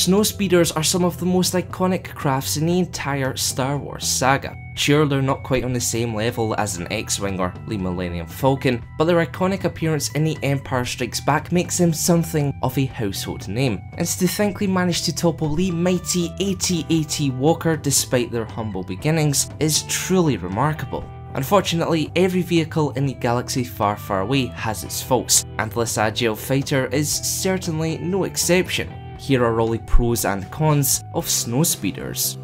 Snowspeeders are some of the most iconic crafts in the entire Star Wars saga. Sure, they're not quite on the same level as an X-Wing or the Millennium Falcon, but their iconic appearance in The Empire Strikes Back makes them something of a household name. And to think they managed to topple the mighty AT-AT Walker despite their humble beginnings is truly remarkable. Unfortunately, every vehicle in the galaxy far, far away has its faults, and this agile fighter is certainly no exception. Here are all the pros and cons of Snowspeeders.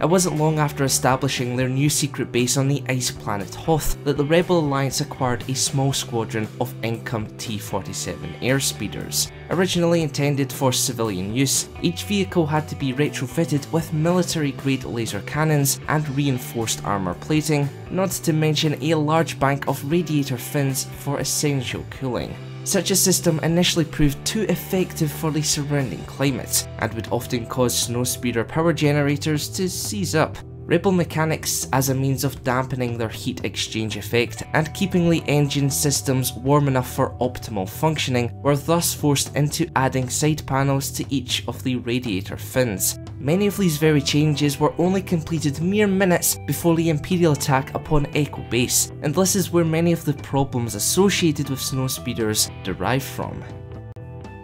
It wasn't long after establishing their new secret base on the ice planet Hoth that the Rebel Alliance acquired a small squadron of income T-47 airspeeders. Originally intended for civilian use, each vehicle had to be retrofitted with military-grade laser cannons and reinforced armor plating, not to mention a large bank of radiator fins for essential cooling. Such a system initially proved too effective for the surrounding climate, and would often cause Snowspeeder power generators to seize up. Rebel mechanics, as a means of dampening their heat exchange effect and keeping the engine systems warm enough for optimal functioning, were thus forced into adding side panels to each of the radiator fins. Many of these very changes were only completed mere minutes before the Imperial attack upon Echo Base, and this is where many of the problems associated with Snowspeeders derive from.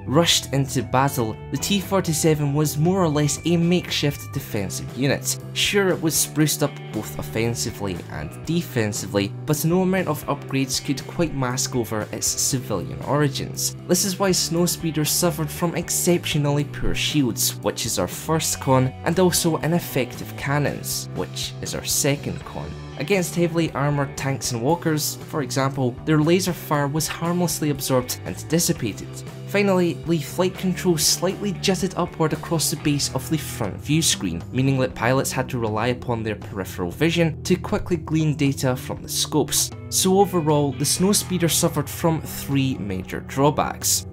Rushed into battle, the T-47 was more or less a makeshift defensive unit. Sure, it was spruced up both offensively and defensively, but no amount of upgrades could quite mask over its civilian origins. This is why Snowspeeders suffered from exceptionally poor shields, which is our first con, and also ineffective cannons, which is our second con. Against heavily armoured tanks and walkers, for example, their laser fire was harmlessly absorbed and dissipated. Finally, the flight control slightly jutted upward across the base of the front view screen, meaning that pilots had to rely upon their peripheral vision to quickly glean data from the scopes. So overall, the Snowspeeder suffered from 3 major drawbacks.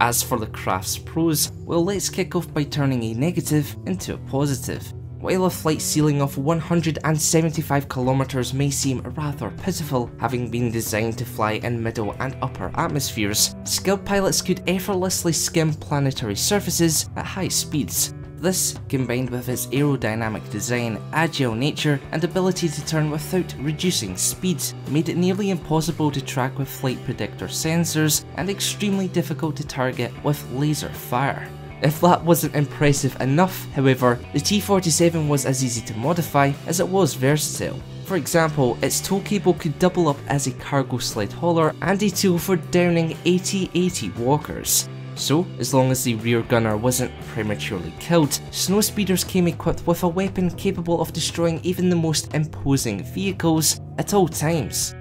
As for the craft's pros, well, let's kick off by turning a negative into a positive. While a flight ceiling of 175 kilometers may seem rather pitiful, having been designed to fly in middle and upper atmospheres, skilled pilots could effortlessly skim planetary surfaces at high speeds. This, combined with its aerodynamic design, agile nature, and ability to turn without reducing speed, made it nearly impossible to track with flight predictor sensors and extremely difficult to target with laser fire. If that wasn't impressive enough, however, the T-47 was as easy to modify as it was versatile. For example, its tow cable could double up as a cargo sled hauler and a tool for downing AT-AT walkers. So, as long as the rear gunner wasn't prematurely killed, Snowspeeders came equipped with a weapon capable of destroying even the most imposing vehicles at all times.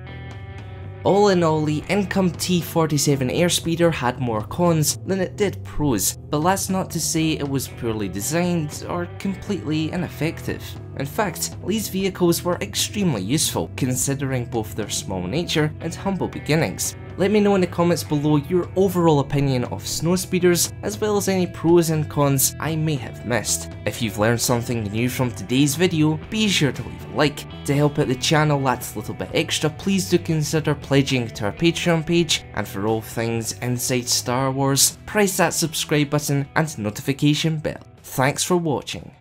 All in all, the income T-47 airspeeder had more cons than it did pros, but that's not to say it was poorly designed or completely ineffective. In fact, these vehicles were extremely useful, considering both their small nature and humble beginnings. Let me know in the comments below your overall opinion of Snowspeeders, as well as any pros and cons I may have missed. If you've learned something new from today's video, be sure to leave a like. To help out the channel that little bit extra, please do consider pledging to our Patreon page, and for all things inside Star Wars, press that subscribe button and notification bell. Thanks for watching.